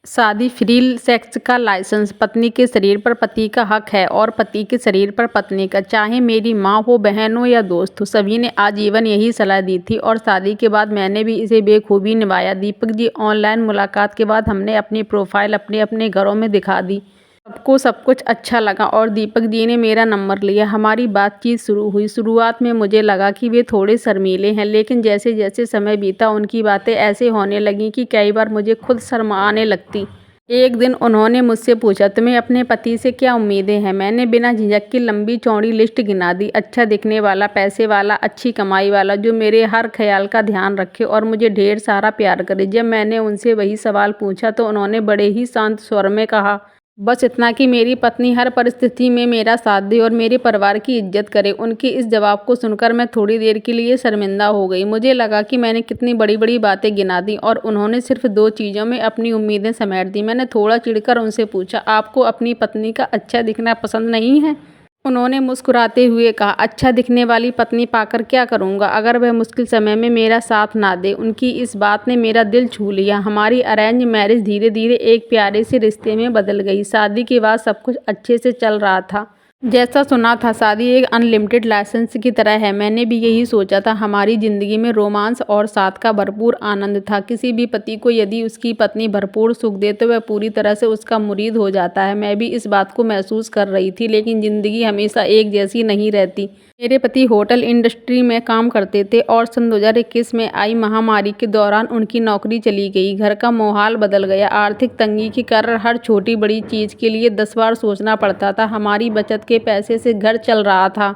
शादी free sex का licence. पत्नी के शरीर पर पति का हक है और पति के शरीर पर पत्नी का। चाहे मेरी माँ हो, बहन हो या दोस्त हो, सभी ने आजीवन यही सलाह दी थी और शादी के बाद मैंने भी इसे बेखूबी निभाया। दीपक जी, ऑनलाइन मुलाकात के बाद हमने अपनी प्रोफाइल अपने अपने घरों में दिखा दी। सबको सब कुछ अच्छा लगा और दीपक जी ने मेरा नंबर लिया। हमारी बातचीत शुरू हुई। शुरुआत में मुझे लगा कि वे थोड़े शर्मीले हैं, लेकिन जैसे जैसे समय बीता उनकी बातें ऐसे होने लगीं कि कई बार मुझे खुद शर्म आने लगती। एक दिन उन्होंने मुझसे पूछा, तुम्हें अपने पति से क्या उम्मीदें हैं? मैंने बिना झिझक की लंबी चौड़ी लिस्ट गिना दी। अच्छा दिखने वाला, पैसे वाला, अच्छी कमाई वाला, जो मेरे हर ख्याल का ध्यान रखे और मुझे ढेर सारा प्यार करे। जब मैंने उनसे वही सवाल पूछा तो उन्होंने बड़े ही शांत स्वर में कहा, बस इतना कि मेरी पत्नी हर परिस्थिति में मेरा साथ दे और मेरे परिवार की इज्जत करे। उनके इस जवाब को सुनकर मैं थोड़ी देर के लिए शर्मिंदा हो गई। मुझे लगा कि मैंने कितनी बड़ी बड़ी बातें गिना दी और उन्होंने सिर्फ 2 चीज़ों में अपनी उम्मीदें समेट दी। मैंने थोड़ा चिढ़कर उनसे पूछा, आपको अपनी पत्नी का अच्छा दिखना पसंद नहीं है? उन्होंने मुस्कुराते हुए कहा, अच्छा दिखने वाली पत्नी पाकर क्या करूँगा अगर वह मुश्किल समय में मेरा साथ ना दे। उनकी इस बात ने मेरा दिल छू लिया। हमारी अरेंज मैरिज धीरे धीरे एक प्यारे से रिश्ते में बदल गई। शादी के बाद सब कुछ अच्छे से चल रहा था। जैसा सुना था, शादी एक अनलिमिटेड लाइसेंस की तरह है। मैंने भी यही सोचा था। हमारी ज़िंदगी में रोमांस और साथ का भरपूर आनंद था। किसी भी पति को यदि उसकी पत्नी भरपूर सुख दे तो वह पूरी तरह से उसका मुरीद हो जाता है। मैं भी इस बात को महसूस कर रही थी, लेकिन ज़िंदगी हमेशा एक जैसी नहीं रहती। मेरे पति होटल इंडस्ट्री में काम करते थे और सन 2021 में आई महामारी के दौरान उनकी नौकरी चली गई। घर का माहौल बदल गया। आर्थिक तंगी के कारण हर छोटी बड़ी चीज़ के लिए 10 बार सोचना पड़ता था। हमारी बचत के पैसे से घर चल रहा था।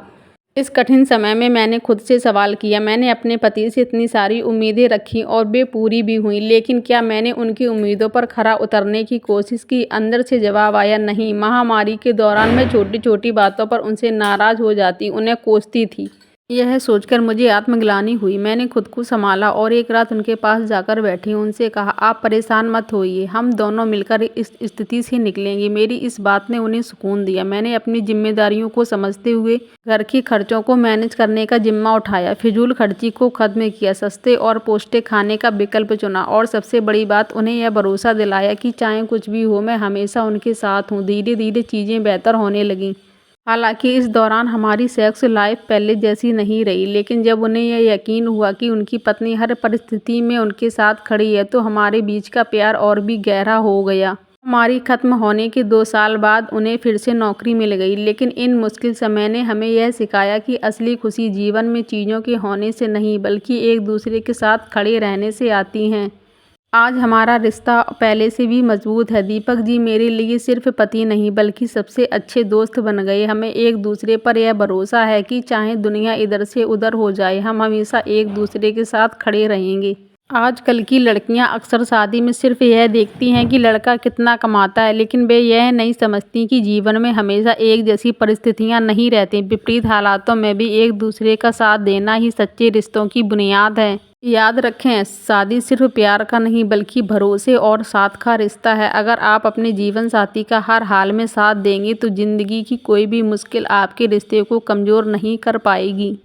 इस कठिन समय में मैंने खुद से सवाल किया, मैंने अपने पति से इतनी सारी उम्मीदें रखी और वे पूरी भी हुई, लेकिन क्या मैंने उनकी उम्मीदों पर खरा उतरने की कोशिश की? अंदर से जवाब आया, नहीं। महामारी के दौरान मैं छोटी छोटी बातों पर उनसे नाराज़ हो जाती, उन्हें कोसती थी। यह सोचकर मुझे आत्मग्लानि हुई। मैंने खुद को संभाला और एक रात उनके पास जाकर बैठी। उनसे कहा, आप परेशान मत होइए, हम दोनों मिलकर इस स्थिति से निकलेंगे। मेरी इस बात ने उन्हें सुकून दिया। मैंने अपनी जिम्मेदारियों को समझते हुए घर के खर्चों को मैनेज करने का जिम्मा उठाया, फिजूल खर्ची को खत्म किया, सस्ते और पौष्टिक खाने का विकल्प चुना और सबसे बड़ी बात, उन्हें यह भरोसा दिलाया कि चाहे कुछ भी हो मैं हमेशा उनके साथ हूँ। धीरे धीरे चीज़ें बेहतर होने लगीं। हालांकि इस दौरान हमारी सेक्स लाइफ पहले जैसी नहीं रही, लेकिन जब उन्हें यह यकीन हुआ कि उनकी पत्नी हर परिस्थिति में उनके साथ खड़ी है तो हमारे बीच का प्यार और भी गहरा हो गया। हमारी खत्म होने के 2 साल बाद उन्हें फिर से नौकरी मिल गई, लेकिन इन मुश्किल समय ने हमें यह सिखाया कि असली खुशी जीवन में चीज़ों के होने से नहीं बल्कि एक दूसरे के साथ खड़े रहने से आती हैं। आज हमारा रिश्ता पहले से भी मजबूत है। दीपक जी मेरे लिए सिर्फ पति नहीं बल्कि सबसे अच्छे दोस्त बन गए। हमें एक दूसरे पर यह भरोसा है कि चाहे दुनिया इधर से उधर हो जाए, हम हमेशा एक दूसरे के साथ खड़े रहेंगे। आजकल की लड़कियां अक्सर शादी में सिर्फ यह देखती हैं कि लड़का कितना कमाता है, लेकिन वे यह नहीं समझती कि जीवन में हमेशा एक जैसी परिस्थितियां नहीं रहती। विपरीत हालातों में भी एक दूसरे का साथ देना ही सच्चे रिश्तों की बुनियाद है। याद रखें, शादी सिर्फ प्यार का नहीं बल्कि भरोसे और साथ का रिश्ता है। अगर आप अपने जीवन साथी का हर हाल में साथ देंगे तो जिंदगी की कोई भी मुश्किल आपके रिश्ते को कमज़ोर नहीं कर पाएगी।